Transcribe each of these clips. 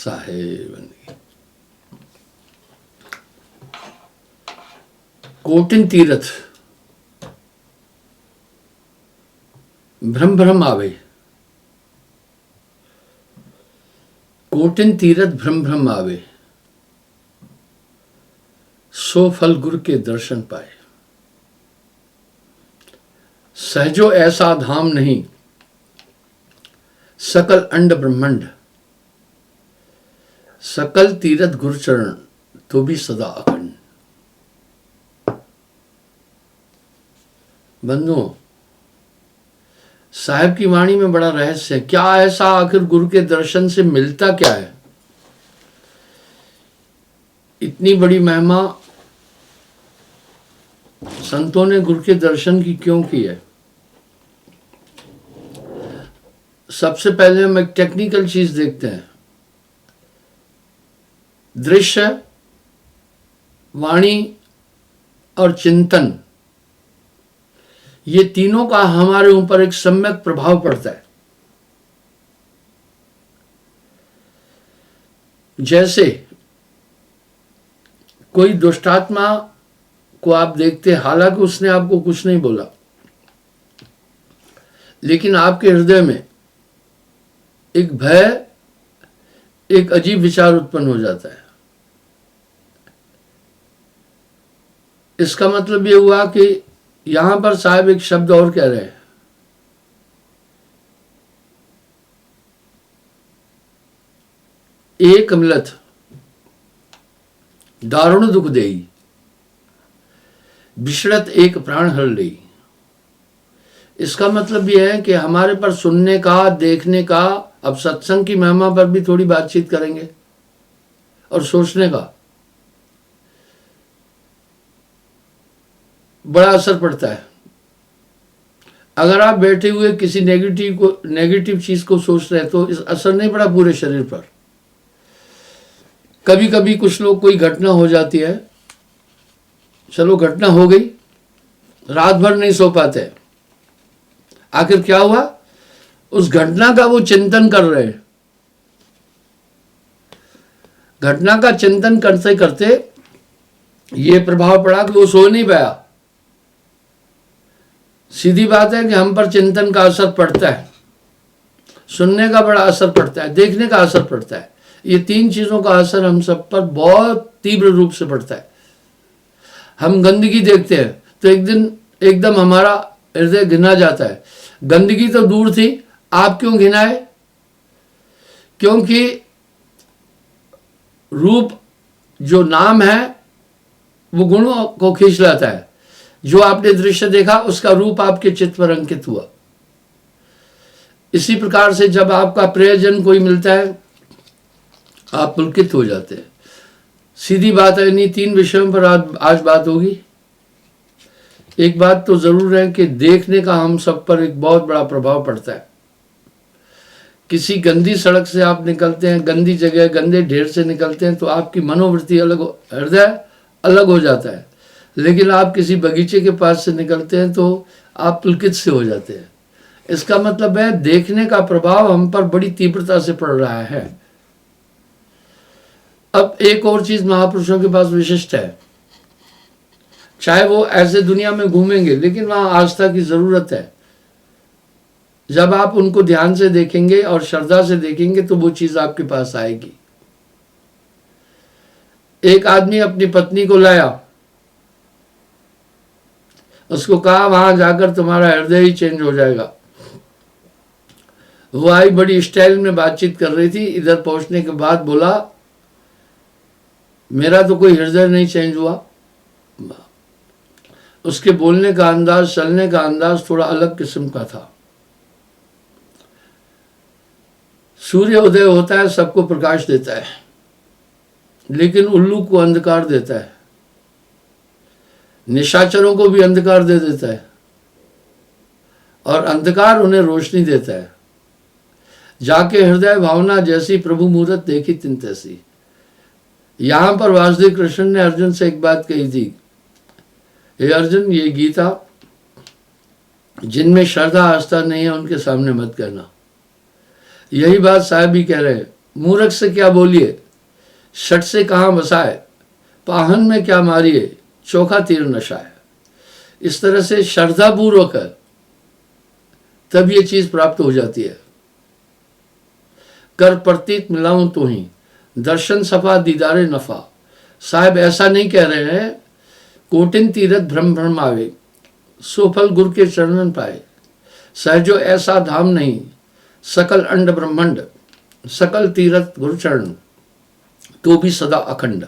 साहेब बन गई। कोटिन तीरथ भ्रम भ्रम आवे, कोटिन तीरथ भ्रम भ्रम आवे, सो फल गुरु के दर्शन पाए। सहजो ऐसा धाम नहीं, सकल अंड ब्रह्मांड, सकल तीरथ गुरु चरण, तो भी सदा अखंड। बंधुओं, साहब की वाणी में बड़ा रहस्य है। क्या ऐसा आखिर गुरु के दर्शन से मिलता क्या है? इतनी बड़ी महिमा संतों ने गुरु के दर्शन की क्यों की है? सबसे पहले हम एक टेक्निकल चीज देखते हैं। दृश्य, वाणी और चिंतन, ये तीनों का हमारे ऊपर एक सम्यक प्रभाव पड़ता है। जैसे कोई दुष्टात्मा को आप देखते हैं, हालांकि उसने आपको कुछ नहीं बोला, लेकिन आपके हृदय में एक भय, एक अजीब विचार उत्पन्न हो जाता है। इसका मतलब यह हुआ कि यहां पर साहब एक शब्द और कह रहे हैं, एक मिलत दारुण दुख देई, बिछड़त एक प्राण हर लई। इसका मतलब यह है कि हमारे पर सुनने का, देखने का, अब सत्संग की महिमा पर भी थोड़ी बातचीत करेंगे, और सोचने का बड़ा असर पड़ता है। अगर आप बैठे हुए किसी नेगेटिव चीज को सोच रहे हैं तो इस असर नहीं पड़ा पूरे शरीर पर। कभी कभी कुछ लोग, कोई घटना हो जाती है, चलो घटना हो गई, रात भर नहीं सो पाते, आखिर क्या हुआ? उस घटना का वो चिंतन कर रहे हैं। घटना का चिंतन करते करते ये प्रभाव पड़ा कि वो सो नहीं पाया। सीधी बात है कि हम पर चिंतन का असर पड़ता है, सुनने का बड़ा असर पड़ता है, देखने का असर पड़ता है। ये तीन चीजों का असर हम सब पर बहुत तीव्र रूप से पड़ता है। हम गंदगी देखते हैं तो एक दिन एकदम हमारा हृदय घिना जाता है। गंदगी तो दूर थी, आप क्यों घिनाए? क्योंकि रूप जो नाम है वो गुणों को खींच लाता है। जो आपने दृश्य देखा उसका रूप आपके चित्त पर अंकित हुआ। इसी प्रकार से जब आपका प्रियजन कोई मिलता है आप पुलकित हो जाते हैं। सीधी बात है, इन्हीं तीन विषयों पर आज बात होगी। एक बात तो जरूर है कि देखने का हम सब पर एक बहुत बड़ा प्रभाव पड़ता है। किसी गंदी सड़क से आप निकलते हैं, गंदी जगह, गंदे ढेर से निकलते हैं तो आपकी मनोवृत्ति अलग, हृदय अलग हो जाता है। लेकिन आप किसी बगीचे के पास से निकलते हैं तो आप पुलकित से हो जाते हैं। इसका मतलब है देखने का प्रभाव हम पर बड़ी तीव्रता से पड़ रहा है। अब एक और चीज महापुरुषों के पास विशिष्ट है, चाहे वो ऐसे दुनिया में घूमेंगे लेकिन वहां आस्था की जरूरत है। जब आप उनको ध्यान से देखेंगे और श्रद्धा से देखेंगे तो वो चीज आपके पास आएगी। एक आदमी अपनी पत्नी को लाया, उसको कहा वहां जाकर तुम्हारा हृदय ही चेंज हो जाएगा। वो आई, बड़ी स्टाइल में बातचीत कर रही थी। इधर पहुंचने के बाद बोला मेरा तो कोई हृदय नहीं चेंज हुआ। उसके बोलने का अंदाज, चलने का अंदाज थोड़ा अलग किस्म का था। सूर्य उदय होता है, सबको प्रकाश देता है, लेकिन उल्लू को अंधकार देता है, निशाचरों को भी अंधकार दे देता है, और अंधकार उन्हें रोशनी देता है। जाके हृदय भावना जैसी प्रभु मूरत देखी तिन तैसी। यहां पर वासुदेव कृष्ण ने अर्जुन से एक बात कही थी, हे अर्जुन, ये गीता जिनमें श्रद्धा आस्था नहीं है उनके सामने मत कहना। यही बात साहब भी कह रहे हैं, मूर्ख से क्या बोलिए, शट से कहाँ बसाए, पाहन में क्या मारिए, चोखा तीर नशाए। इस तरह से श्रद्धापूर्वक है तब ये चीज प्राप्त हो जाती है। कर प्रतीत मिलाऊं तो ही, दर्शन सफा दीदारे नफा। साहब ऐसा नहीं कह रहे हैं, कोटिन तीरथ भ्रम भ्रम आवे, सोफल गुरु के चरणन पाए। सहजो ऐसा धाम नहीं, सकल अंड ब्रह्मांड, सकल तीरथ गुरु चरण, तो भी सदा अखंड।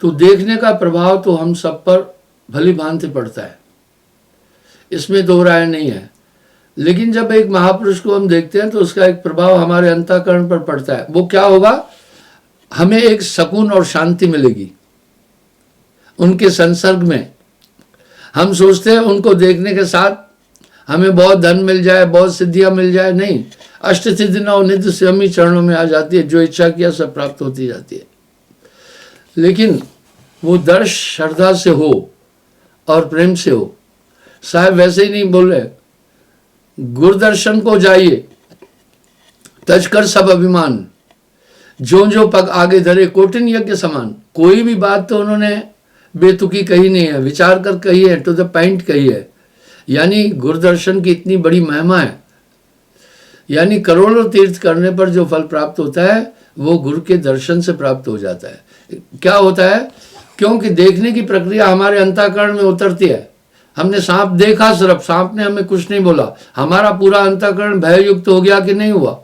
तो देखने का प्रभाव तो हम सब पर भली भांति पड़ता है, इसमें दो राय नहीं है। लेकिन जब एक महापुरुष को हम देखते हैं तो उसका एक प्रभाव हमारे अंतःकरण पर पड़ता है। वो क्या होगा, हमें एक सुकून और शांति मिलेगी उनके संसर्ग में। हम सोचते हैं उनको देखने के साथ हमें बहुत धन मिल जाए, बहुत सिद्धियां मिल जाए, नहीं। अष्ट सिद्धि नौ नित्य स्वयं ही चरणों में आ जाती है, जो इच्छा किया सब प्राप्त होती जाती है। लेकिन वो दर्श श्रद्धा से हो और प्रेम से हो। साहब वैसे ही नहीं बोल रहे, गुरुदर्शन को जाइए तज कर सब अभिमान, जो जो पग आगे धरे कोटिन यज्ञ समान। कोई भी बात तो उन्होंने बेतुकी कही नहीं है, विचार कर कही है, टू द पॉइंट कही है। यानी गुरुदर्शन की इतनी बड़ी महिमा है, यानी करोड़ों तीर्थ करने पर जो फल प्राप्त होता है वो गुरु के दर्शन से प्राप्त हो जाता है। क्या होता है, क्योंकि देखने की प्रक्रिया हमारे अंतःकरण में उतरती है। हमने सांप देखा, सिर्फ सांप ने हमें कुछ नहीं बोला, हमारा पूरा अंतःकरण भययुक्त हो गया कि नहीं हुआ।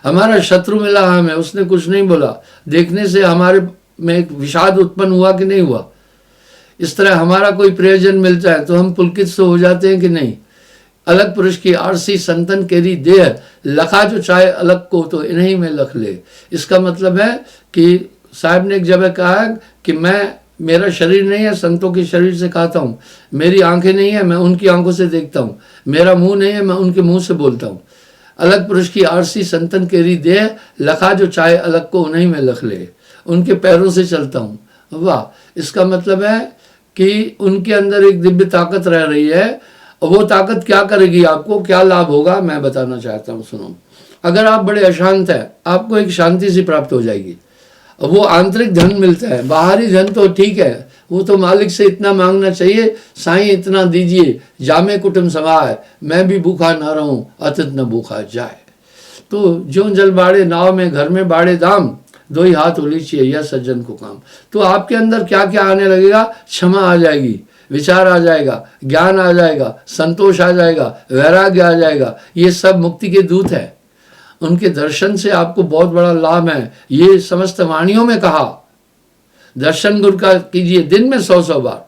हमारा शत्रु मिला हमें, उसने कुछ नहीं बोला, देखने से हमारे में एक विषाद उत्पन्न हुआ कि नहीं हुआ। इस तरह हमारा कोई प्रयोजन मिलता है तो हम पुलकित से हो जाते हैं कि नहीं। अलग पुरुष की आरसी संतन केरी देह, लखा जो चाहे अलग को तो इन्हीं में लख ले। इसका मतलब है कि साहब ने एक जगह कहा कि मेरा शरीर नहीं है, संतों के शरीर से खाता हूँ। मेरी आंखें नहीं है, मैं उनकी आंखों से देखता हूँ। मेरा मुंह नहीं है, मैं उनके मुंह से बोलता हूँ। अलग पुरुष की आरसी संतन केरी देह, लखा जो चाहे अलग को उन्हीं में लख ले। उनके पैरों से चलता हूँ। वाह, इसका मतलब है कि उनके अंदर एक दिव्य ताकत रह रही है। वो ताकत क्या करेगी, आपको क्या लाभ होगा, मैं बताना चाहता हूँ। सुनो, अगर आप बड़े अशांत हैं, आपको एक शांति सी प्राप्त हो जाएगी। वो आंतरिक धन मिलता है, बाहरी धन तो ठीक है, वो तो मालिक से इतना मांगना चाहिए, साईं इतना दीजिए, जामे कुटुंब समाए, मैं भी भूखा ना रहूं, अतिथ न भूखा जाए। तो जो जल बाड़े नाव में, घर में बाड़े दाम, दो ही हाथ उलीचिए यह सज्जन को काम। तो आपके अंदर क्या क्या आने लगेगा, क्षमा आ जाएगी, विचार आ जाएगा, ज्ञान आ जाएगा, संतोष आ जाएगा, वैराग्य आ जाएगा। ये सब मुक्ति के दूत है। उनके दर्शन से आपको बहुत बड़ा लाभ है। ये समस्त वाणियों में कहा, दर्शन गुरु का कीजिए दिन में 100 बार,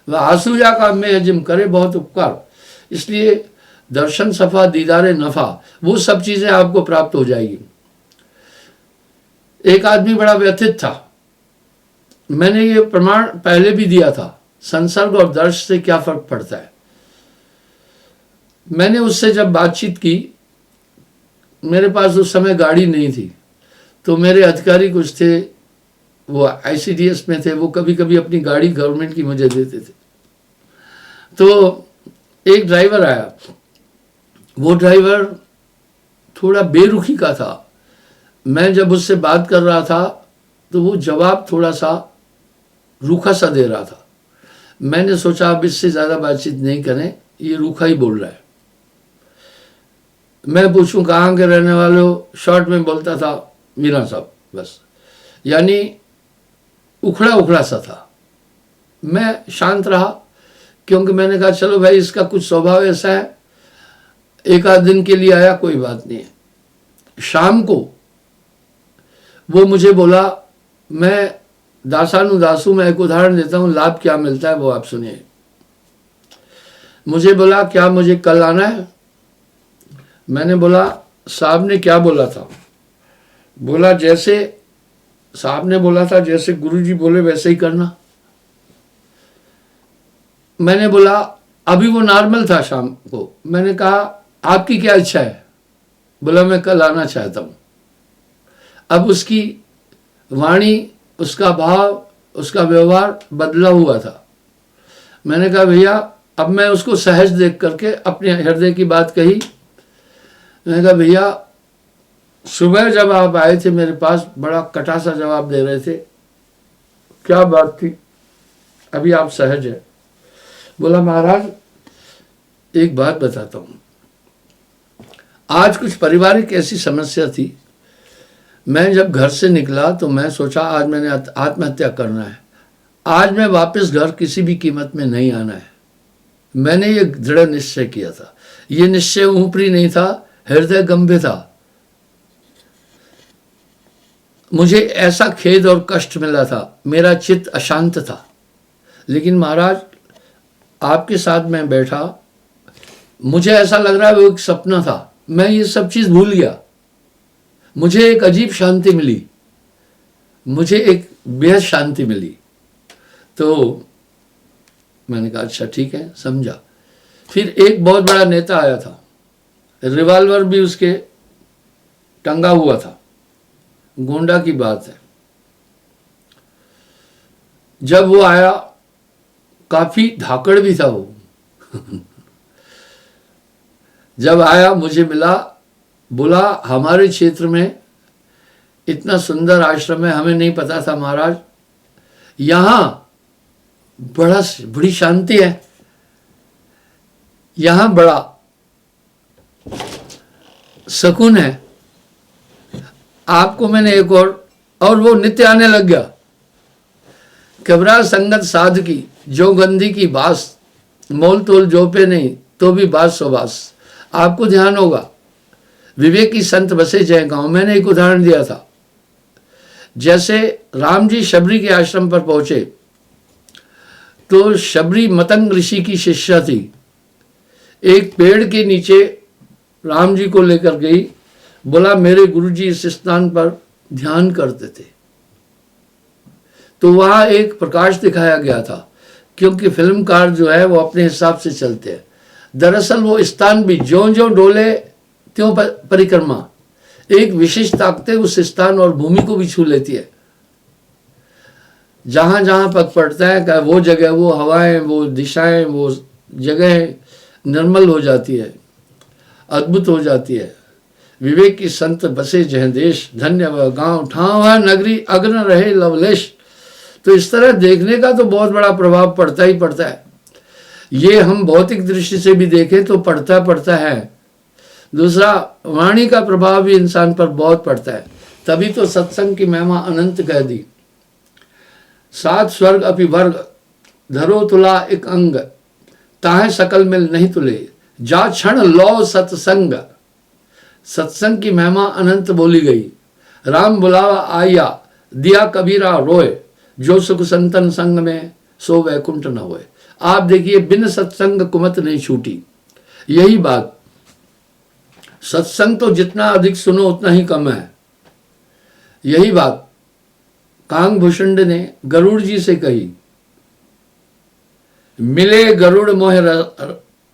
वह आसूजा का में जिम करे बहुत उपकार। इसलिए दर्शन सफा दीदारे नफा, वो सब चीजें आपको प्राप्त हो जाएगी। एक आदमी बड़ा व्यथित था, मैंने ये प्रमाण पहले भी दिया था, संसर्ग और दर्श से क्या फर्क पड़ता है। मैंने उससे जब बातचीत की, मेरे पास उस समय गाड़ी नहीं थी, तो मेरे अधिकारी कुछ थे, वो ICDS में थे, वो कभी कभी अपनी गाड़ी गवर्नमेंट की मुझे देते थे। तो एक ड्राइवर आया, वो ड्राइवर थोड़ा बेरुखी का था। मैं जब उससे बात कर रहा था तो वो जवाब थोड़ा सा रूखा सा दे रहा था। मैंने सोचा अब इससे ज़्यादा बातचीत नहीं करें, ये रूखा ही बोल रहा है। मैं पूछूं कहाँ के रहने वाले हो, शॉर्ट में बोलता था मीरा साहब, बस। यानी उखड़ा उखड़ा सा था। मैं शांत रहा, क्योंकि मैंने कहा चलो भाई इसका कुछ स्वभाव ऐसा है, एक आध दिन के लिए आया, कोई बात नहीं है। शाम को वो मुझे बोला, मैं दासानुदासु में एक उदाहरण देता हूँ, लाभ क्या मिलता है वो आप सुनिए। मुझे बोला क्या मुझे कल आना है। मैंने बोला साहब ने क्या बोला था। बोला जैसे साहब ने बोला था, जैसे गुरुजी बोले वैसे ही करना। मैंने बोला अभी वो नॉर्मल था शाम को। मैंने कहा आपकी क्या इच्छा है। बोला मैं कल आना चाहता हूँ। अब उसकी वाणी, उसका भाव, उसका व्यवहार बदला हुआ था। मैंने कहा भैया, अब मैं उसको सहज देख करके अपने हृदय की बात कही। मैंने कहा भैया सुबह जब आप आए थे मेरे पास, बड़ा कटा सा जवाब दे रहे थे। क्या बात थी? अभी आप सहज है। बोला महाराज एक बात बताता हूं, आज कुछ पारिवारिक ऐसी समस्या थी, मैं जब घर से निकला तो मैं सोचा आज मैंने आत्महत्या करना है, आज मैं वापस घर किसी भी कीमत में नहीं आना है। मैंने ये दृढ़ निश्चय किया था। ये निश्चय ऊपरी नहीं था, हृदय गंभीर था। मुझे ऐसा खेद और कष्ट मिला था, मेरा चित्त अशांत था। लेकिन महाराज आपके साथ मैं बैठा, मुझे ऐसा लग रहा है वो एक सपना था, मैं ये सब चीज भूल गया। मुझे एक अजीब शांति मिली, मुझे एक बेहद शांति मिली। तो मैंने कहा अच्छा ठीक है, समझा। फिर एक बहुत बड़ा नेता आया था, रिवॉल्वर भी उसके टंगा हुआ था, गोंडा की बात है। जब वो आया, काफी धाकड़ भी था वो जब आया मुझे मिला, बोला हमारे क्षेत्र में इतना सुंदर आश्रम है, हमें नहीं पता था महाराज, यहां बड़ी शांति है, यहां बड़ा सुकून है। आपको मैंने एक और वो नित्य आने लग गया। कबरा संगत साध की जो गंधी की बास, मोल तोल जो पे नहीं तो भी बास सो बास। आपको ध्यान होगा, विवेक की संत बसे जय गांव, मैंने एक उदाहरण दिया था। जैसे राम जी शबरी के आश्रम पर पहुंचे तो शबरी मतंग ऋषि की शिष्या थी, एक पेड़ के नीचे राम जी को लेकर गई, बोला मेरे गुरुजी इस स्थान पर ध्यान करते थे। तो वहां एक प्रकाश दिखाया गया था, क्योंकि फिल्मकार जो है वो अपने हिसाब से चलते हैं। दरअसल वो स्थान भी ज्यों ज्यों डोले त्यों परिक्रमा, एक विशेष ताकतें उस स्थान और भूमि को भी छू लेती है। जहां जहां पग पड़ता है वो जगह, वो हवाएं, वो दिशाएं, वो जगह निर्मल हो जाती है, अद्भुत हो जाती है। विवेक की संत बसे जह देश, धन्य वह गांव ठाव है नगरी, अग्न रहे लवलेश। तो इस तरह देखने का तो बहुत बड़ा प्रभाव पड़ता ही पड़ता है। ये हम भौतिक दृष्टि से भी देखें तो पड़ता है। दूसरा, वाणी का प्रभाव भी इंसान पर बहुत पड़ता है। तभी तो सत्संग की महिमा अनंत कह दी। सात स्वर्ग अपि वर्ग, धरो तुला एक अंग, ताहे सकल मिल नहीं तुले, जा क्षण लो सत्संग। सत्संग की महिमा अनंत बोली गई। राम बुलावा आया, दिया कबीरा रोए, जो सुख संतन संग में सो वैकुंठ न होए। आप देखिए, बिन सत्संग कुमत नहीं छूटी। यही बात, सत्संग तो जितना अधिक सुनो उतना ही कम है। यही बात कांगभूषण ने गरुड़ जी से कही, मिले गरुड़ मोह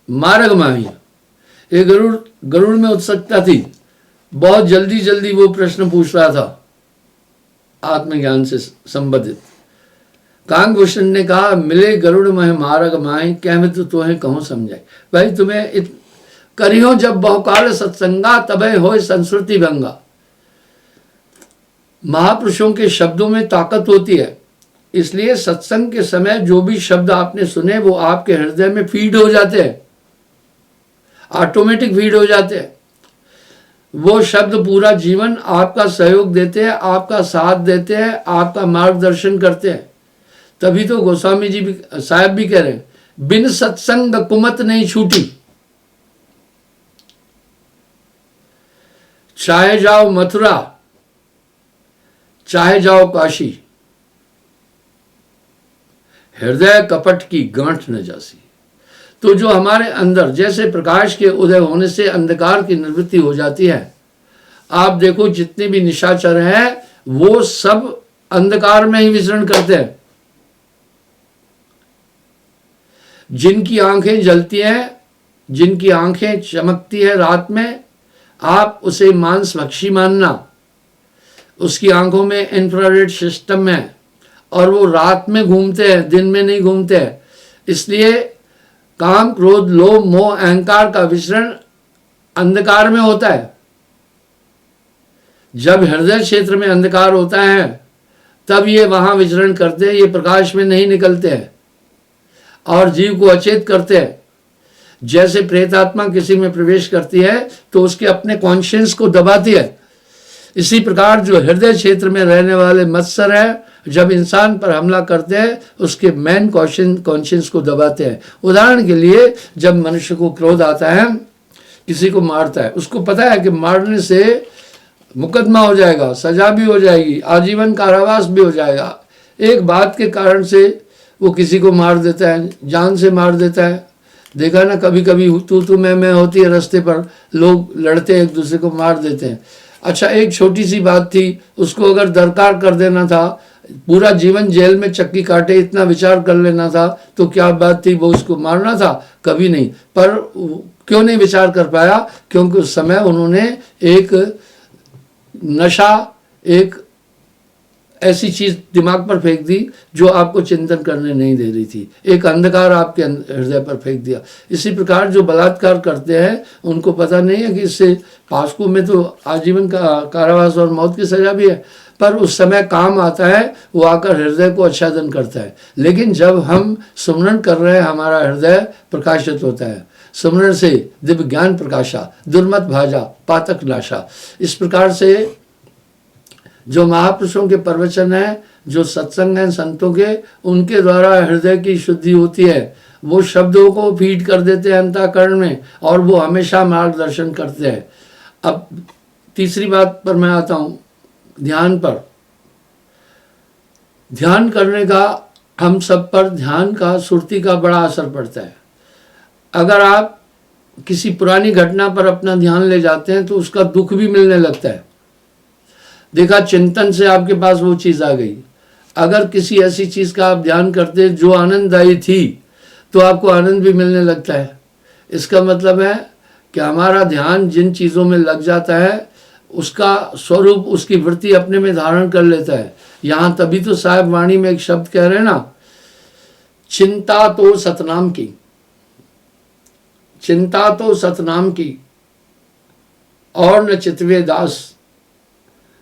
मार्ग माही। ये गरुड़ में उत्सुकता थी, बहुत जल्दी जल्दी वो प्रश्न पूछ रहा था आत्मज्ञान से संबंधित। कांगभूषण ने कहा, मिले गरुड़ मोह मार्ग माही, क्या मैं तो है कहूं समझाए। भाई तुम्हें करियो जब बहुकाल सत्संगा, तबे होए संस्कृति भंगा। महापुरुषों के शब्दों में ताकत होती है, इसलिए सत्संग के समय जो भी शब्द आपने सुने वो आपके हृदय में फीड हो जाते हैं, ऑटोमेटिक फीड हो जाते हैं। वो शब्द पूरा जीवन आपका सहयोग देते हैं, आपका साथ देते हैं, आपका मार्गदर्शन करते हैं। तभी तो गोस्वामी जी भी साहब भी कह रहे हैं, बिन सत्संग कुमत नहीं छूटी। चाहे जाओ मथुरा, चाहे जाओ काशी, हृदय कपट की गांठ न जासी। तो जो हमारे अंदर, जैसे प्रकाश के उदय होने से अंधकार की निवृत्ति हो जाती है। आप देखो जितने भी निशाचर हैं वो सब अंधकार में ही विचरण करते हैं। जिनकी आंखें जलती हैं, जिनकी आंखें चमकती है रात में, आप उसे मांस भक्षी मानना। उसकी आंखों में इंफ्रारेड सिस्टम है और वो रात में घूमते हैं, दिन में नहीं घूमते हैं। इसलिए काम, क्रोध, लोभ, मोह, अहंकार का विचरण अंधकार में होता है। जब हृदय क्षेत्र में अंधकार होता है तब ये वहां विचरण करते हैं, ये प्रकाश में नहीं निकलते हैं और जीव को अचेत करते हैं। जैसे प्रेतात्मा किसी में प्रवेश करती है तो उसके अपने कॉन्शियस को दबाती है, इसी प्रकार जो हृदय क्षेत्र में रहने वाले मत्सर है जब इंसान पर हमला करते हैं उसके मेन कॉन्शियस को दबाते हैं। उदाहरण के लिए जब मनुष्य को क्रोध आता है, किसी को मारता है, उसको पता है कि मारने से मुकदमा हो जाएगा, सजा भी हो जाएगी, आजीवन कारावास भी हो जाएगा। एक बात के कारण से वो किसी को मार देता है, जान से मार देता है। देखा ना, कभी कभी तू मैं होती है, रास्ते पर लोग लड़ते हैं, एक दूसरे को मार देते हैं। अच्छा, एक छोटी सी बात थी, उसको अगर दरकार कर देना था, पूरा जीवन जेल में चक्की काटे, इतना विचार कर लेना था, तो क्या बात थी, वो उसको मारना था? कभी नहीं। पर क्यों नहीं विचार कर पाया? क्योंकि उस समय उन्होंने एक नशा, एक ऐसी चीज दिमाग पर फेंक दी जो आपको चिंतन करने नहीं दे रही थी, एक अंधकार आपके हृदय पर फेंक दिया। इसी प्रकार जो बलात्कार करते हैं उनको पता नहीं है कि इससे पास्को में तो आजीवन का कारावास और मौत की सजा भी है, पर उस समय काम आता है, वो आकर हृदय को आच्छादन करता है। लेकिन जब हम सुमरण कर रहे हैं, हमारा हृदय प्रकाशित होता है। सुमरण से दिव्य ज्ञान प्रकाशा, दुर्मत भाजा पातक नाशा। इस प्रकार से जो महापुरुषों के प्रवचन है, जो सत्संग हैं संतों के, उनके द्वारा हृदय की शुद्धि होती है। वो शब्दों को फीड कर देते हैं अंतःकरण में और वो हमेशा मार्गदर्शन करते हैं। अब तीसरी बात पर मैं आता हूँ, ध्यान पर। ध्यान करने का हम सब पर, ध्यान का, सुरती का बड़ा असर पड़ता है। अगर आप किसी पुरानी घटना पर अपना ध्यान ले जाते हैं तो उसका दुख भी मिलने लगता है। देखा, चिंतन से आपके पास वो चीज़ आ गई। अगर किसी ऐसी चीज़ का आप ध्यान करते जो आनंददायी थी तो आपको आनंद भी मिलने लगता है। इसका मतलब है कि हमारा ध्यान जिन चीज़ों में लग जाता है उसका स्वरूप, उसकी वृत्ति अपने में धारण कर लेता है। यहाँ तभी तो साहिब वाणी में एक शब्द कह रहे हैं ना, चिंता तो सतनाम की, चिंता तो सतनाम की और न चितवे दास,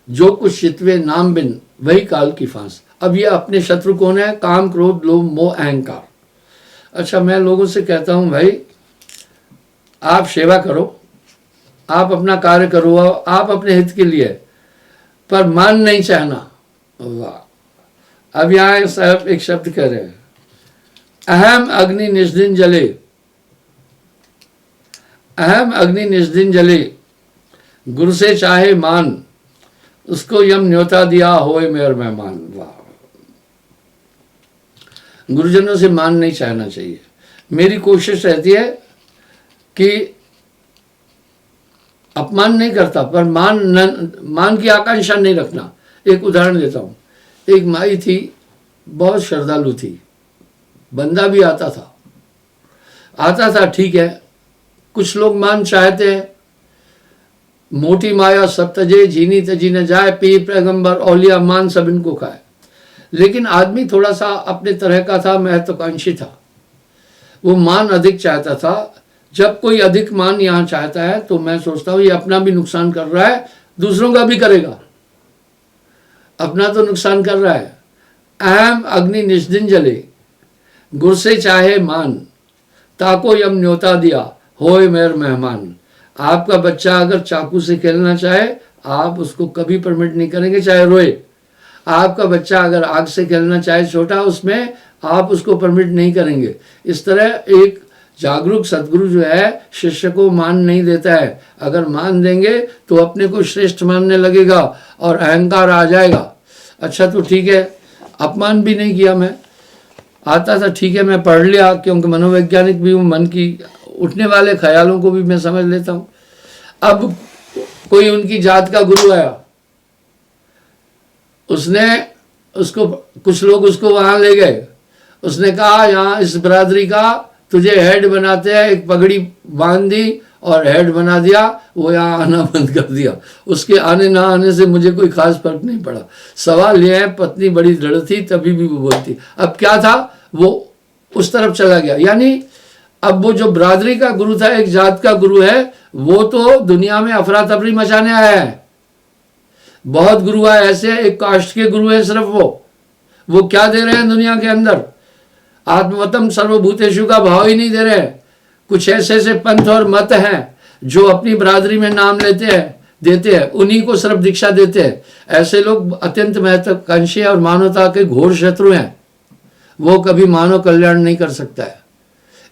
जो कुछ चितवे नाम बिन वही काल की फांस। अब ये अपने शत्रु कौन है? काम, क्रोध, लोभ, मोह, अहंकार। अच्छा, मैं लोगों से कहता हूं, भाई आप सेवा करो, आप अपना कार्य करो, आप अपने हित के लिए, पर मान नहीं चाहना। वाह! अब यहाँ साहब एक शब्द कह रहे हैं, अहम अग्नि निस्दिन जले, अहम अग्नि निस्दिन जले, गुरु से चाहे मान, उसको यम न्योता दिया होए मेरे मेहमान। वाह! गुरुजनों से मान नहीं चाहना चाहिए। मेरी कोशिश रहती है कि अपमान नहीं करता, पर मान की आकांक्षा नहीं रखना। एक उदाहरण देता हूँ। एक माई थी, बहुत श्रद्धालु थी, बंदा भी आता था, ठीक है। कुछ लोग मान चाहते हैं, मोटी माया सब तजे, झीनी तजी न जाए, पीर पैगंबर औलिया मान सब इनको खाए। लेकिन आदमी थोड़ा सा अपने तरह का था, महत्वाकांक्षी था, वो मान अधिक चाहता था। जब कोई अधिक मान यहाँ चाहता है तो मैं सोचता हूँ ये अपना भी नुकसान कर रहा है, दूसरों का भी करेगा, अपना तो नुकसान कर रहा है। अहम अग्नि निस्दिन जले, गुर से चाहे मान, ताको यम न्योता दिया होए मेर मेहमान। आपका बच्चा अगर चाकू से खेलना चाहे, आप उसको कभी परमिट नहीं करेंगे, चाहे रोए। आपका बच्चा अगर आग से खेलना चाहे, छोटा, उसमें आप उसको परमिट नहीं करेंगे। इस तरह एक जागरूक सदगुरु जो है शिष्य को मान नहीं देता है। अगर मान देंगे तो अपने को श्रेष्ठ मानने लगेगा और अहंकार आ जाएगा। अच्छा, तो ठीक है, अपमान भी नहीं किया मैं, आता था, ठीक है, मैं पढ़ लिया, क्योंकि मनोवैज्ञानिक भी हूँ, मन की उठने वाले ख्यालों को भी मैं समझ लेता हूँ। अब कोई उनकी जात का गुरु आया, उसने उसको, कुछ लोग उसको वहां ले गए, उसने कहा यहाँ इस बरादरी का तुझे हेड बनाते हैं, एक पगड़ी बांध दी और हेड बना दिया। वो यहाँ आना बंद कर दिया। उसके आने ना आने से मुझे कोई खास फर्क नहीं पड़ा। सवाल यह है, पत्नी बड़ी दृढ़ थी, तभी भी वो बोलती। अब क्या था, वो उस तरफ चला गया। यानी अब वो जो बरादरी का गुरु था, एक जात का गुरु है, वो तो दुनिया में अफरा तफरी मचाने आया है। बहुत गुरु आए ऐसे हैं, एक कास्ट के गुरु है सिर्फ वो क्या दे रहे हैं दुनिया के अंदर? आत्मवतम सर्वभूतेषु का भाव ही नहीं दे रहे हैं। कुछ ऐसे पंथ और मत हैं जो अपनी बरादरी में नाम देते हैं, उन्हीं को सिर्फ दीक्षा देते हैं। ऐसे लोग अत्यंत महत्वाकांक्षी और मानवता के घोर शत्रु हैं। वो कभी मानव कल्याण नहीं कर सकता है।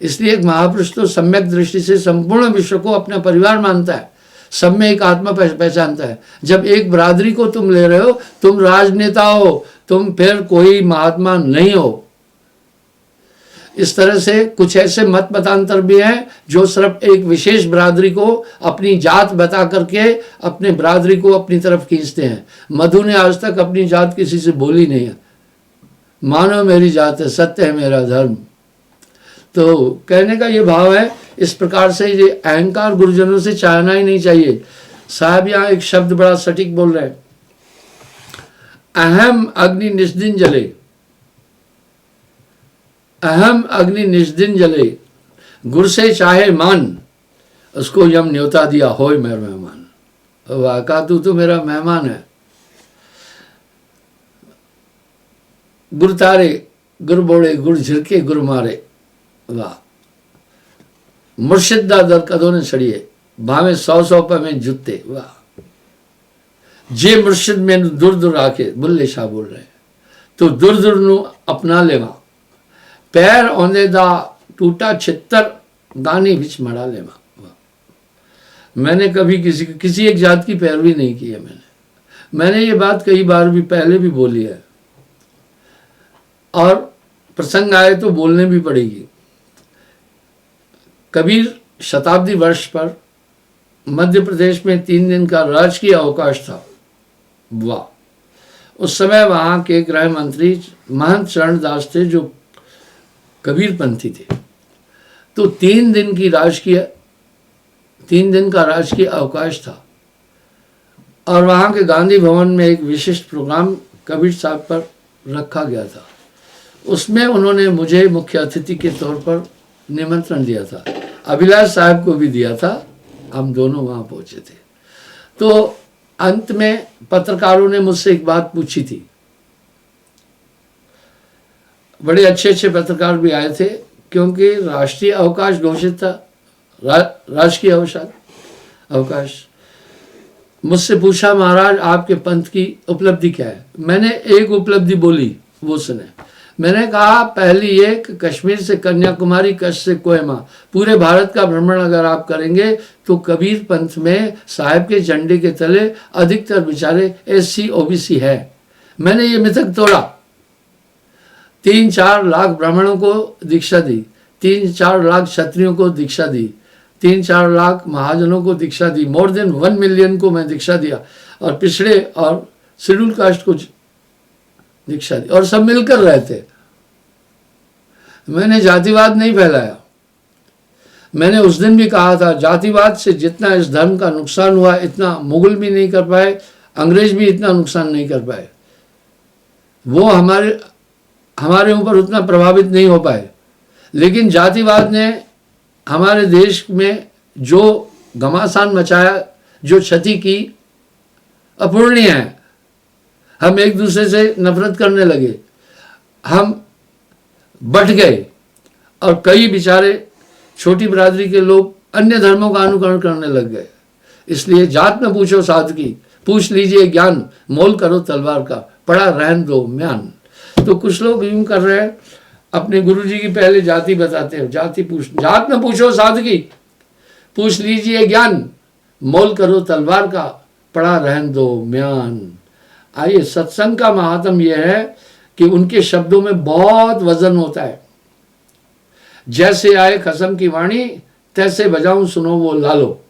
इसलिए एक महापुरुष तो सम्यक दृष्टि से संपूर्ण विश्व को अपना परिवार मानता है, सब में एक आत्मा पहचानता है। जब एक बरादरी को तुम ले रहे हो, तुम राजनेता हो, तुम फिर कोई महात्मा नहीं हो। इस तरह से कुछ ऐसे मत मतांतर भी हैं जो सिर्फ एक विशेष बरादरी को अपनी जात बता करके अपने बरादरी को अपनी तरफ खींचते हैं। मधु ने आज तक अपनी जात किसी से बोली नहीं है। मानो मेरी जात है, सत्य है मेरा धर्म। तो कहने का ये भाव है। इस प्रकार से ये अहंकार गुरुजनों से चाहना ही नहीं चाहिए। साहब यहाँ एक शब्द बड़ा सटीक बोल रहे हैं, अहम अग्नि निष्दिन जले, अहम अग्नि निष्दिन जले, गुर से चाहे मान, उसको यम न्योता दिया होय मेरा मेहमान। वाह, का तू तो मेरा मेहमान है। गुर तारे गुर बोड़े गुर झिड़के गुर मारे, वाह। मुर्शिद दा दर कदों ने सड़िए, भावे 100 पे में जुत्ते, वाह। जे मुर्शिद में दूर दूर आके, बुल्ले शाह बोल रहे हैं, तो दूर दूर नु अपना लेवा, पैर औंदे दा टूटा छितर दानी बिच मड़ा लेवा। मैंने कभी किसी एक जात की पैरवी नहीं की है। मैंने ये बात कई बार भी पहले भी बोली है, और प्रसंग आए तो बोलने भी पड़ेगी। कबीर शताब्दी वर्ष पर मध्य प्रदेश में 3 दिन का राजकीय अवकाश था। वाह। उस समय वहाँ के गृह मंत्री महंत चरणदास थे जो कबीरपंथी थे। तो 3 दिन का राजकीय अवकाश था, और वहाँ के गांधी भवन में एक विशिष्ट प्रोग्राम कबीर साहब पर रखा गया था। उसमें उन्होंने मुझे मुख्य अतिथि के तौर पर निमंत्रण दिया था, अभिलाष साहब को भी दिया था। हम दोनों वहाँ पहुँचे थे। तो अंत में पत्रकारों ने मुझसे एक बात पूछी थी। बड़े अच्छे पत्रकार भी आए थे, क्योंकि राष्ट्रीय अवकाश घोषित था, राजकीय अवकाश। मुझसे पूछा, महाराज आपके पंथ की उपलब्धि क्या है? मैंने एक उपलब्धि बोली, वो सुने। मैंने कहा, पहली ये कि कश्मीर से कन्याकुमारी, कच्छ से कोहिमा, पूरे भारत का भ्रमण अगर आप करेंगे तो कबीर पंथ में साहब के झंडे के तले अधिकतर बेचारे SC OBC है। मैंने ये मिथक तोड़ा। 3-4 लाख ब्राह्मणों को दीक्षा दी, 3-4 लाख क्षत्रियों को दीक्षा दी, 3-4 लाख महाजनों को दीक्षा दी, मोर देन 1 मिलियन को मैं दीक्षा दिया, और पिछड़े और शेड्यूल कास्ट को दीक्षा दी, और सब मिलकर रहते। मैंने जातिवाद नहीं फैलाया। मैंने उस दिन भी कहा था, जातिवाद से जितना इस धर्म का नुकसान हुआ, इतना मुगल भी नहीं कर पाए, अंग्रेज भी इतना नुकसान नहीं कर पाए। वो हमारे ऊपर उतना प्रभावित नहीं हो पाए। लेकिन जातिवाद ने हमारे देश में जो घमासान मचाया, जो क्षति की, अपूर्णीय है। हम एक दूसरे से नफरत करने लगे, हम बट गए, और कई बेचारे छोटी बिरादरी के लोग अन्य धर्मों का अनुकरण करने लग गए। इसलिए जात न पूछो साधकी, पूछ लीजिए ज्ञान, मोल करो तलवार का, पड़ा रहन दो म्यान। तो कुछ लोग यूं कर रहे हैं, अपने गुरुजी की पहले जाति बताते हैं, जात न पूछो साधकी, पूछ लीजिए ज्ञान, मोल करो तलवार का, पड़ा रहन दो म्यान। आइए, सत्संग का महात्म यह है कि उनके शब्दों में बहुत वजन होता है। जैसे आए खसम की वाणी, तैसे बजाऊं सुनो वो लालो।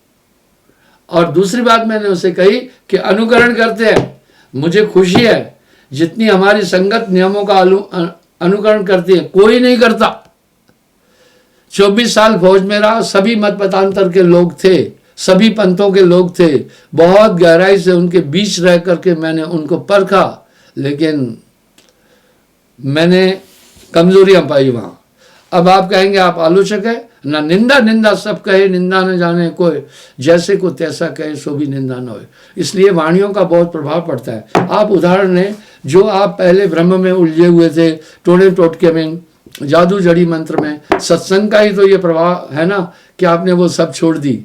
और दूसरी बात मैंने उसे कही कि अनुकरण करते हैं, मुझे खुशी है। जितनी हमारी संगत नियमों का अनुकरण करती है, कोई नहीं करता। 24 साल फौज में रहा, सभी मत मतांतर के लोग थे, सभी पंथों के लोग थे। बहुत गहराई से उनके बीच रह करके मैंने उनको परखा, लेकिन मैंने कमजोरियां पाई वहां। अब आप कहेंगे आप आलोचक है, ना निंदा निंदा सब कहे, निंदा न जाने कोई, जैसे को तैसा कहे सो भी निंदा न होए। इसलिए वाणियों का बहुत प्रभाव पड़ता है। आप उदाहरण लें, जो आप पहले ब्रह्म में उलझे हुए थे, टोने टोटके में, जादू जड़ी मंत्र में, सत्संग का ही तो ये प्रभाव है ना कि आपने वो सब छोड़ दी,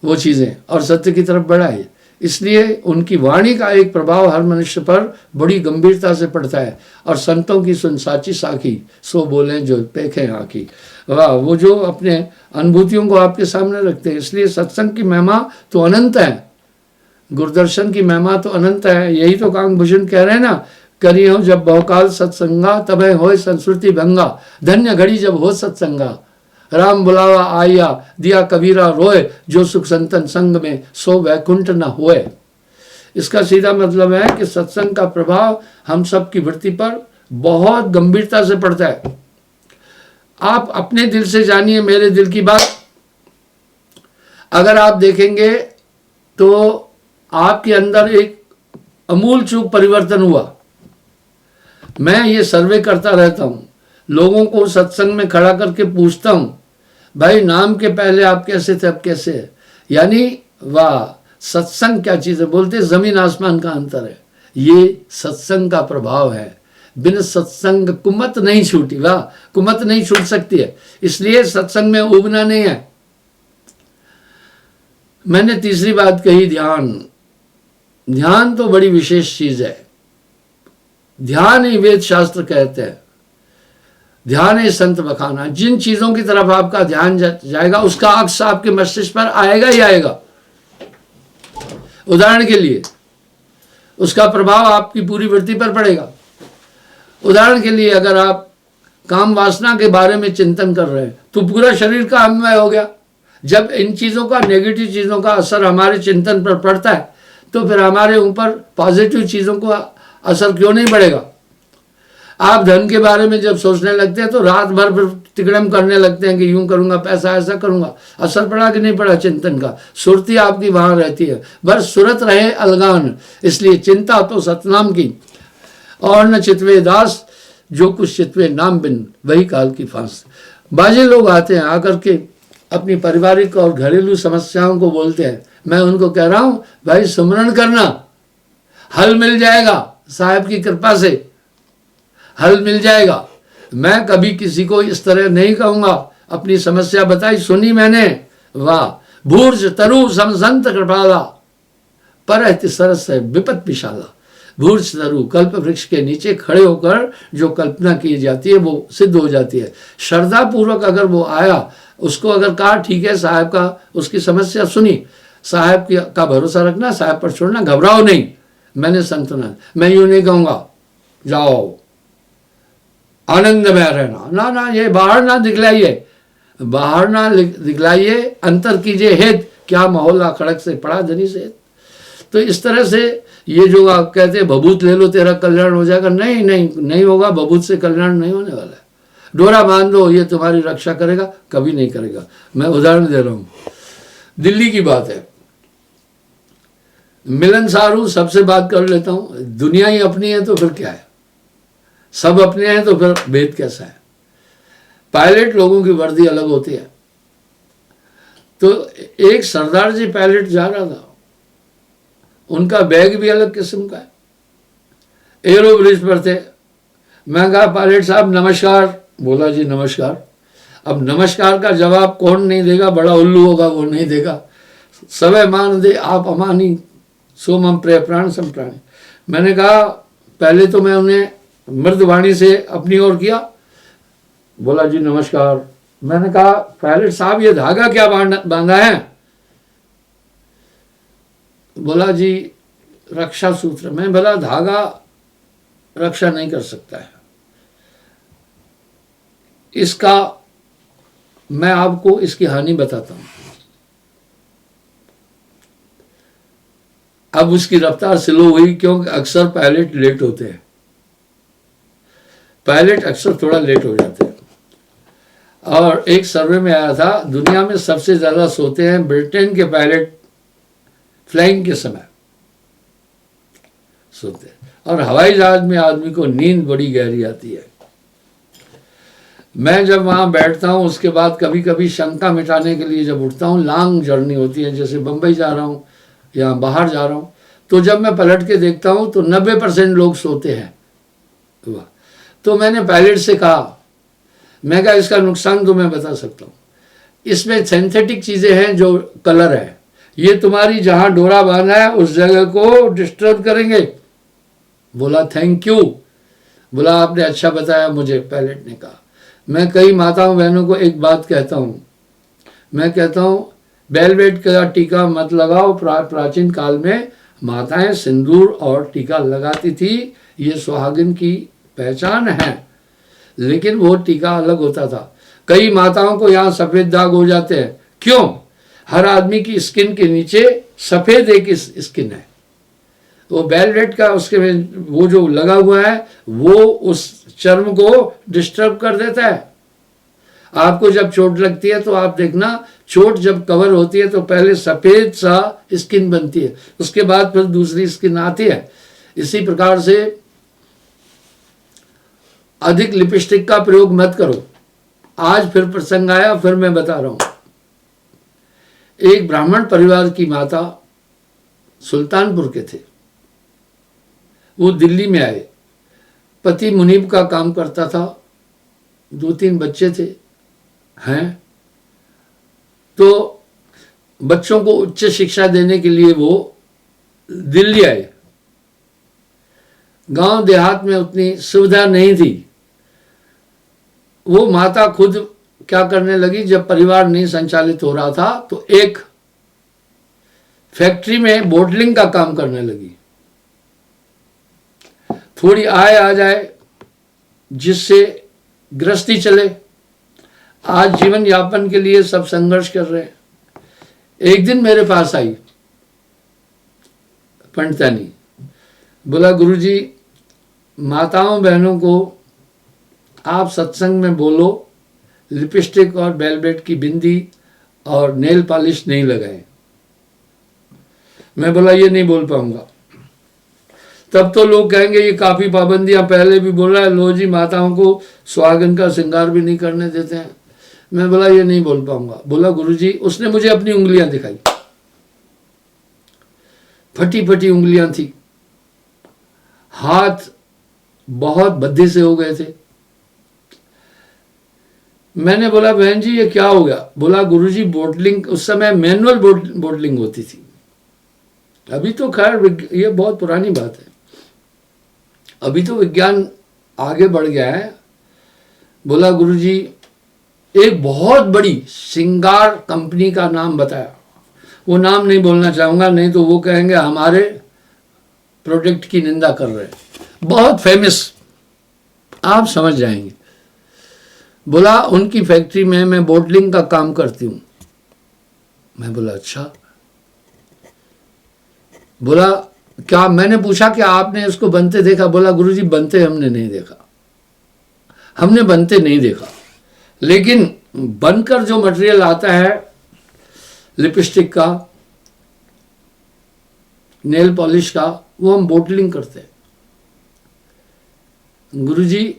वो चीज़ें, और सत्य की तरफ बढ़ाई। इसलिए उनकी वाणी का एक प्रभाव हर मनुष्य पर बड़ी गंभीरता से पड़ता है। और संतों की सुन साची साखी, सो बोले जो पेखे आँखी। वाह, वो जो अपने अनुभूतियों को आपके सामने रखते हैं। इसलिए सत्संग की महिमा तो अनंत है, गुरुदर्शन की महिमा तो अनंत है। यही तो कांगभूषण कह रहे हैं ना, करियो जब बहुकाल सत्संगा, तबे होय संस्कृति भंगा, धन्य घड़ी जब हो सत्संगा, राम बुलावा आया, दिया कबीरा रोए, जो सुख संतन संग में, सो वैकुंठ न होए। इसका सीधा मतलब है कि सत्संग का प्रभाव हम सब की वृत्ति पर बहुत गंभीरता से पड़ता है। आप अपने दिल से जानिए मेरे दिल की बात। अगर आप देखेंगे तो आपके अंदर एक अमूल चूक परिवर्तन हुआ। मैं ये सर्वे करता रहता हूँ, लोगों को सत्संग में खड़ा करके पूछता हूँ, भाई नाम के पहले आप कैसे थे, अब कैसे है? यानी वाह, सत्संग क्या चीज़ है? बोलते जमीन आसमान का अंतर है। ये सत्संग का प्रभाव है। बिन सत्संग कुमत नहीं छूटी। वाह, कुमत नहीं छूट सकती है। इसलिए सत्संग में उबना नहीं है। मैंने तीसरी बात कही, ध्यान। ध्यान तो बड़ी विशेष चीज है। ध्यान ही वेद शास्त्र कहते हैं, ध्यान है संत बखाना। जिन चीजों की तरफ आपका ध्यान जाएगा उसका अक्स आपके मस्तिष्क पर आएगा ही आएगा। उदाहरण के लिए उसका प्रभाव आपकी पूरी वृत्ति पर पड़ेगा। उदाहरण के लिए अगर आप काम वासना के बारे में चिंतन कर रहे हैं तो पूरा शरीर का अंगमय हो गया। जब इन चीज़ों का, नेगेटिव चीज़ों का असर हमारे चिंतन पर पड़ता है तो फिर हमारे ऊपर पॉजिटिव चीज़ों का असर क्यों नहीं पड़ेगा। आप धन के बारे में जब सोचने लगते हैं तो रात भर फिर तिकड़म करने लगते हैं कि यूं करूंगा, पैसा ऐसा करूंगा। असर पड़ा कि नहीं पड़ा चिंतन का? सुरती आपकी वहां रहती है, बस सुरत रहे अलगान। इसलिए चिंता तो सतनाम की, और न चितवे दास, जो कुछ चितवे नाम बिन, वही काल की फांस। बाजे लोग आते हैं, आकर के अपनी पारिवारिक और घरेलू समस्याओं को बोलते हैं। मैं उनको कह रहा हूं, भाई सुमरण करना, हल मिल जाएगा। साहब की कृपा से हल मिल जाएगा। मैं कभी किसी को इस तरह नहीं कहूंगा। अपनी समस्या बताई, सुनी मैंने, वाह। भूर्ज तरु समसंत कृपाला, पर सरस है विपत विशाला। भूर्ज तरु, कल्प वृक्ष के नीचे खड़े होकर जो कल्पना की जाती है वो सिद्ध हो जाती है। श्रद्धा पूर्वक अगर वो आया, उसको अगर कहा ठीक है साहब का, उसकी समस्या सुनी, साहब का भरोसा रखना, साहब पर छोड़ना, घबराओ नहीं। मैंने संतुना, मैं यूं नहीं कहूंगा जाओ आनंद में रहना, ना ना, ये बाहर ना दिखलाइए, बाहर ना दिखलाइए, अंतर कीजिए हेत, क्या माहौल खड़क से पड़ा धनी से। तो इस तरह से ये जो आप कहते हैं भभूत ले लो तेरा कल्याण हो जाएगा, नहीं नहीं नहीं होगा। भभूत से कल्याण नहीं होने वाला है। डोरा बांध दो, ये तुम्हारी रक्षा करेगा, कभी नहीं करेगा। मैं उदाहरण दे रहा हूं, दिल्ली की बात है। मिलनसार हूं, सबसे बात कर लेता हूं। दुनिया ही अपनी है तो फिर क्या है, सब अपने हैं तो फिर भेद कैसा है। पायलट लोगों की वर्दी अलग होती है। तो एक सरदार जी पायलट जा रहा था, उनका बैग भी अलग किस्म का है, एरो ब्रिज पर थे। मैं कहा पायलट साहब नमस्कार। बोला जी नमस्कार। अब नमस्कार का जवाब कौन नहीं देगा, बड़ा उल्लू होगा वो नहीं देगा। सवै मान दे आप अमानी, सो मम प्रिय प्राण संप्राणी। मैंने कहा, पहले तो मैं उन्हें मृदवाणी से अपनी ओर किया। बोला जी नमस्कार। मैंने कहा पायलट साहब ये धागा क्या बांधा है? बोला जी रक्षा सूत्र। मैं बोला धागा रक्षा नहीं कर सकता है, इसका मैं आपको इसकी हानि बताता हूं। अब उसकी रफ्तार स्लो हुई क्योंकि अक्सर पायलट लेट होते हैं, पायलट अक्सर थोड़ा लेट हो जाते हैं। और एक सर्वे में आया था, दुनिया में सबसे ज्यादा सोते हैं ब्रिटेन के पायलट, फ्लाइंग के समय सोते हैं। और हवाई जहाज में आदमी को नींद बड़ी गहरी आती है। मैं जब वहाँ बैठता हूँ उसके बाद कभी कभी शंका मिटाने के लिए जब उठता हूँ, लॉन्ग जर्नी होती है, जैसे बम्बई जा रहा हूँ या बाहर जा रहा हूँ, तो जब मैं पलट के देखता हूँ तो 90% लोग सोते हैं। वाह। तो मैंने पायलट से कहा, मैं कहा इसका नुकसान तो मैं बता सकता हूँ, इसमें सिंथेटिक चीज़ें हैं जो कलर है, ये तुम्हारी जहाँ डोरा बांधा है उस जगह को डिस्टर्ब करेंगे। बोला थैंक यू, बोला आपने अच्छा बताया मुझे, पायलट ने कहा। मैं कई माताओं बहनों को एक बात कहता हूँ, मैं कहता हूँ बेलवेट का टीका मत लगाओ। प्राचीन काल में माताएं सिंदूर और टीका लगाती थी, ये सुहागिन की पहचान है, लेकिन वो टीका अलग होता था। कई माताओं को यहाँ सफ़ेद दाग हो जाते हैं, क्यों? हर आदमी की स्किन के नीचे सफ़ेद एक स्किन है, वो बेलवेट का उसके में वो जो लगा हुआ है वो उस चर्म को डिस्टर्ब कर देता है। आपको जब चोट लगती है तो आप देखना, चोट जब कवर होती है तो पहले सफ़ेद सा स्किन बनती है, उसके बाद फिर दूसरी स्किन आती है। इसी प्रकार से अधिक लिपस्टिक का प्रयोग मत करो। आज फिर प्रसंग आया, फिर मैं बता रहा हूँ। एक ब्राह्मण परिवार की माता सुल्तानपुर के थे, वो दिल्ली में आए। पति मुनीब का काम करता था, 2-3 बच्चे थे हैं, तो बच्चों को उच्च शिक्षा देने के लिए वो दिल्ली आए। गांव देहात में उतनी सुविधा नहीं थी। वो माता खुद क्या करने लगी, जब परिवार नहीं संचालित हो रहा था तो एक फैक्ट्री में बोटलिंग का काम करने लगी, थोड़ी आय आ जाए जिससे गृहस्थी चले। आज जीवन यापन के लिए सब संघर्ष कर रहे हैं। एक दिन मेरे पास आई पंडितानी, बोला गुरुजी माताओं बहनों को आप सत्संग में बोलो लिपस्टिक और बेलवेट की बिंदी और नेल पॉलिश नहीं लगाएं। मैं बोला ये नहीं बोल पाऊंगा। तब तो लोग कहेंगे ये काफ़ी पाबंदियां पहले भी बोल रहा है, लो जी माताओं को सुहागन का श्रृंगार भी नहीं करने देते हैं। मैं बोला ये नहीं बोल पाऊंगा। बोला गुरुजी, उसने मुझे अपनी उंगलियां दिखाई, फटी फटी उंगलियां थी, हाथ बहुत भद्दे से हो गए थे। मैंने बोला बहन जी ये क्या हो गया? बोला गुरुजी बोटलिंग, उस समय मैनुअल बोटलिंग होती थी, अभी तो खैर ये बहुत पुरानी बात है, अभी तो विज्ञान आगे बढ़ गया है। बोला गुरुजी एक बहुत बड़ी श्रृंगार कंपनी का नाम बताया, वो नाम नहीं बोलना चाहूँगा, नहीं तो वो कहेंगे हमारे प्रोडक्ट की निंदा कर रहे हैं, बहुत फेमस, आप समझ जाएंगे। बोला उनकी फैक्ट्री में मैं बोटलिंग का काम करती हूँ। मैं बोला अच्छा। बोला क्या? मैंने पूछा कि आपने इसको बनते देखा? बोला गुरुजी बनते हमने नहीं देखा, हमने बनते नहीं देखा, लेकिन बनकर जो मटेरियल आता है लिपस्टिक का, नेल पॉलिश का, वो हम बोटलिंग करते हैं। गुरुजी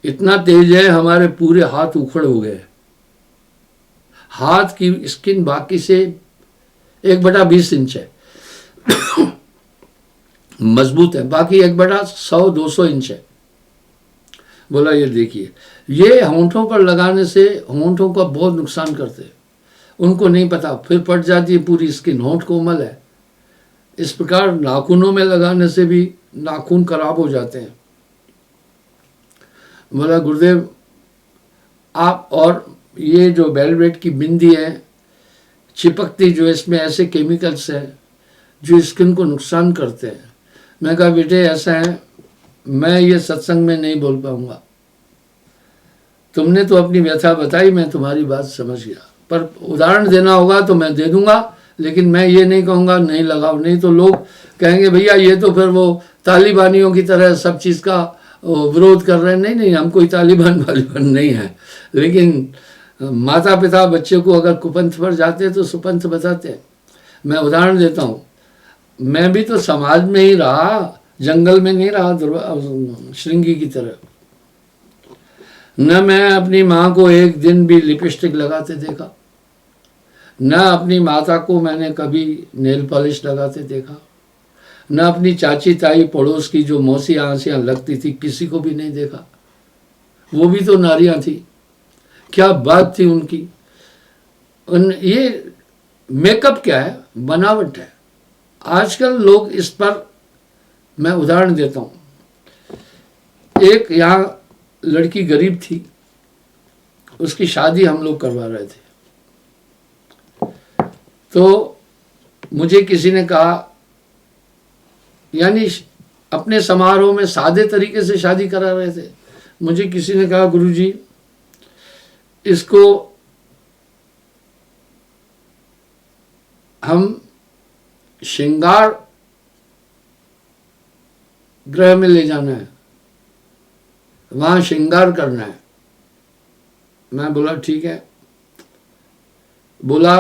इतना तेज है हमारे पूरे हाथ उखड़ हो गए, हाथ की स्किन बाकी से 1/20 इंच है मजबूत है, बाकी 1/100-200 इंच है। बोला ये देखिए, ये होंठों पर लगाने से होंठों का बहुत नुकसान करते हैं, उनको नहीं पता, फिर पट जाती है पूरी स्किन, होंठ कोमल है। इस प्रकार नाखूनों में लगाने से भी नाखून खराब हो जाते हैं। बोला गुरुदेव आप, और ये जो बेलवेट की बिंदी है चिपकती, जो इसमें ऐसे केमिकल्स हैं जो स्किन को नुकसान करते हैं। मैं कहा बेटे ऐसा है, मैं ये सत्संग में नहीं बोल पाऊंगा, तुमने तो अपनी व्यथा बताई, मैं तुम्हारी बात समझ गया, पर उदाहरण देना होगा तो मैं दे दूंगा, लेकिन मैं ये नहीं कहूँगा नहीं लगाओ, नहीं तो लोग कहेंगे भैया ये तो फिर वो तालिबानियों की तरह सब चीज़ का विरोध कर रहे हैं। नहीं नहीं, हम कोई तालिबान वालिबान नहीं है, लेकिन माता पिता बच्चे को अगर कुपंथ पर जाते हैं तो सुपंथ बताते हैं। मैं उदाहरण देता हूँ, मैं भी तो समाज में ही रहा, जंगल में नहीं रहा श्रृंगी की तरह। न मैं अपनी माँ को एक दिन भी लिपस्टिक लगाते देखा, न अपनी माता को मैंने कभी नेल पॉलिश लगाते देखा, न अपनी चाची ताई पड़ोस की जो मौसी आंसियाँ लगती थी किसी को भी नहीं देखा। वो भी तो नारियां थी, क्या बात थी उनकी। ये मेकअप क्या है, बनावट है। आजकल लोग इस पर, मैं उदाहरण देता हूँ, एक यहाँ लड़की गरीब थी, उसकी शादी हम लोग करवा रहे थे, तो मुझे किसी ने कहा, यानी अपने समारोह में सादे तरीके से शादी करा रहे थे, मुझे किसी ने कहा गुरुजी इसको हम श्रृंगार गृह में ले जाना है, वहां श्रृंगार करना है। मैं बोला ठीक है। बोला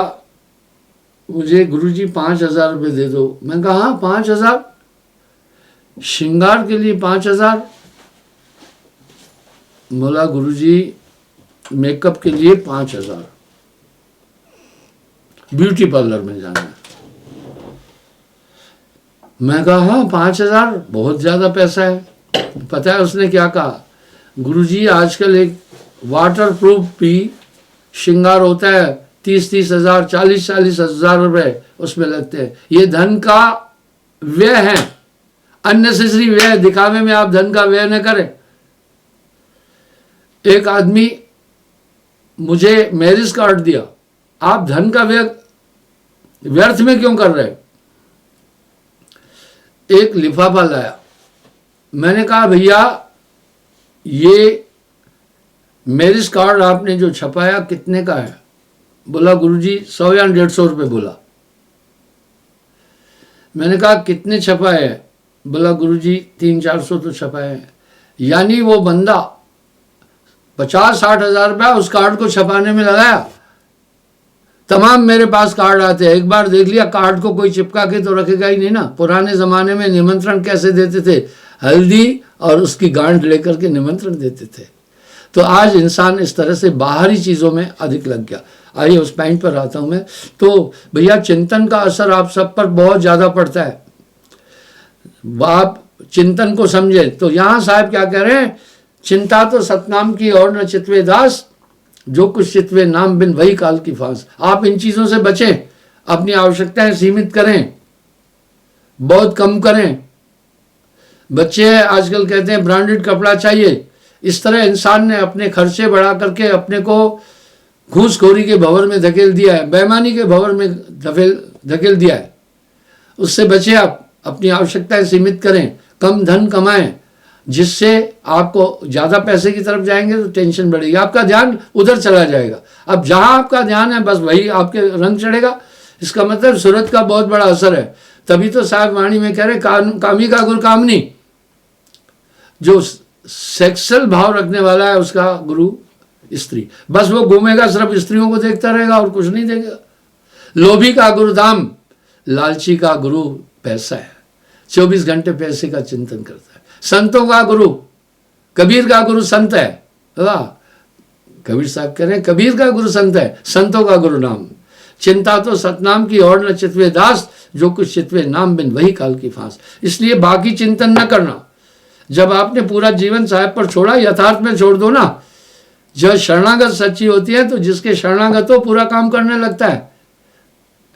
मुझे गुरुजी 5,000 रुपये दे दो। मैं कहा हाँ 5,000, श्रृंगार के लिए 5,000। बोला गुरुजी मेकअप के लिए 5,000, ब्यूटी पार्लर में जाना है। मैं कहा हाँ 5,000 बहुत ज्यादा पैसा है। पता है उसने क्या कहा, गुरुजी आजकल एक वाटर प्रूफ भी श्रृंगार होता है, 30-30 हजार 40-40 हजार रुपए उसमें लगते हैं। ये धन का व्यय है, अननेसेसरी व्यय, दिखावे में आप धन का व्यय न करें। एक आदमी मुझे मैरिज कार्ड दिया, आप धन का व्यय व्यर्थ में क्यों कर रहे? एक लिफाफा लाया, मैंने कहा भैया ये मैरिज कार्ड आपने जो छपाया कितने का है? बोला गुरुजी 100 या 150 रुपये। बोला मैंने कहा कितने छपाए हैं? बोला गुरुजी 300-400 तो छपाए हैं। यानी वो बंदा 50-60 हजार रुपया उस कार्ड को छपाने में लगाया। तमाम मेरे पास कार्ड आते हैं, एक बार देख लिया कार्ड को कोई चिपका के तो रखेगा ही नहीं ना। पुराने जमाने में निमंत्रण कैसे देते थे, हल्दी और उसकी गांठ लेकर के निमंत्रण देते थे। तो आज इंसान इस तरह से बाहरी चीजों में अधिक लग गया। आइए उस पॉइंट पर आता हूं मैं। तो भैया चिंतन का असर आप सब पर बहुत ज्यादा पड़ता है, आप चिंतन को समझे। तो यहां साहब क्या कह रहे हैं, चिंता तो सतनाम की और न चितवे दास, जो कुछ चितवे नाम बिन वही काल की फांस। आप इन चीजों से बचें, अपनी आवश्यकताएं सीमित करें, बहुत कम करें। बच्चे आजकल कहते हैं ब्रांडेड कपड़ा चाहिए, इस तरह इंसान ने अपने खर्चे बढ़ा करके अपने को घूसखोरी के भंवर में धकेल दिया है, बेईमानी के भंवर में धकेल दिया है। उससे बचे आप, अपनी आवश्यकताएं सीमित करें, कम धन कमाएं, जिससे आपको ज्यादा पैसे की तरफ जाएंगे तो टेंशन बढ़ेगी, आपका ध्यान उधर चला जाएगा। अब जहां आपका ध्यान है बस वही आपके रंग चढ़ेगा। इसका मतलब सूरत का बहुत बड़ा असर है। तभी तो साहब वाणी में कह रहे कामी का गुरु कामनी, जो सेक्सुअल भाव रखने वाला है उसका गुरु स्त्री। बस वो घूमेगा सिर्फ स्त्रियों को देखता रहेगा और कुछ नहीं देगा। लोभी का गुरु दाम, लालची का गुरु पैसा है, 24 घंटे पैसे का चिंतन करता है। संतों का गुरु, कबीर का गुरु संत है। कबीर साहब कह रहे हैं कबीर का गुरु संत है, संतों का गुरु नाम। चिंता तो सतनाम की और न चितवे दास, जो कुछ चितवे नाम बिन वही काल की फांस। इसलिए बाकी चिंतन न करना। जब आपने पूरा जीवन साहब पर छोड़ा, यथार्थ में छोड़ दो ना। जब शरणागत सच्ची होती है तो जिसके शरणागत हो पूरा काम करने लगता है,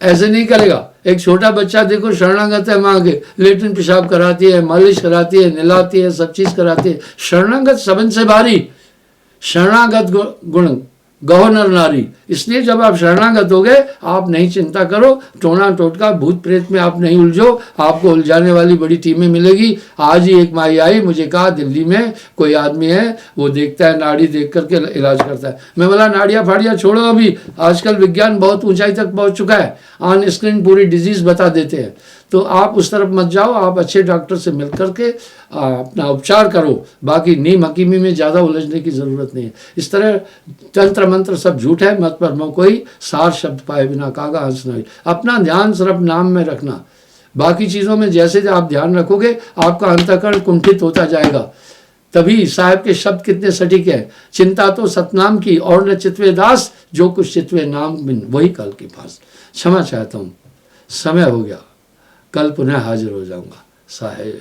ऐसे नहीं करेगा। एक छोटा बच्चा देखो शरणागत है, माँ के लेटरिन पेशाब कराती है, मालिश कराती है, नहलाती है, सब चीज कराती है। शरणागत सबन से भारी, शरणागत गुण गहो नर नारी। इसलिए जब आप शरणागत हो गए, आप नहीं चिंता करो, टोना टोटका भूत प्रेत में आप नहीं उलझो। आपको उलझाने वाली बड़ी टीमें मिलेगी। आज ही एक माई आई, मुझे कहा दिल्ली में कोई आदमी है, वो देखता है, नाड़ी देख करके इलाज करता है। मैं बोला नाड़ियाँ फाड़ियाँ छोड़ो, अभी आजकल विज्ञान बहुत ऊंचाई तक पहुंच चुका है, ऑन स्क्रीन पूरी डिजीज बता देते हैं। तो आप उस तरफ मत जाओ, आप अच्छे डॉक्टर से मिल करके अपना उपचार करो। बाकी नीम हकीमी में ज़्यादा उलझने की ज़रूरत नहीं है। इस तरह तंत्र मंत्र सब झूठ है, मत पर कोई सार शब्द पाए बिना कागा हंस नहीं। अपना ध्यान सिर्फ नाम में रखना। बाकी चीज़ों में जैसे आप ध्यान रखोगे, आपका अंतःकरण कुंठित होता जाएगा। तभी साहब के शब्द कितने सटीक है, चिंता तो सतनाम की और न चितवे दास, जो कुछ चितवे नाम बिन वही कल के पास। क्षमा चाहता हूँ, समय हो गया, कल पुनः हाजिर हो जाऊंगा। साहेब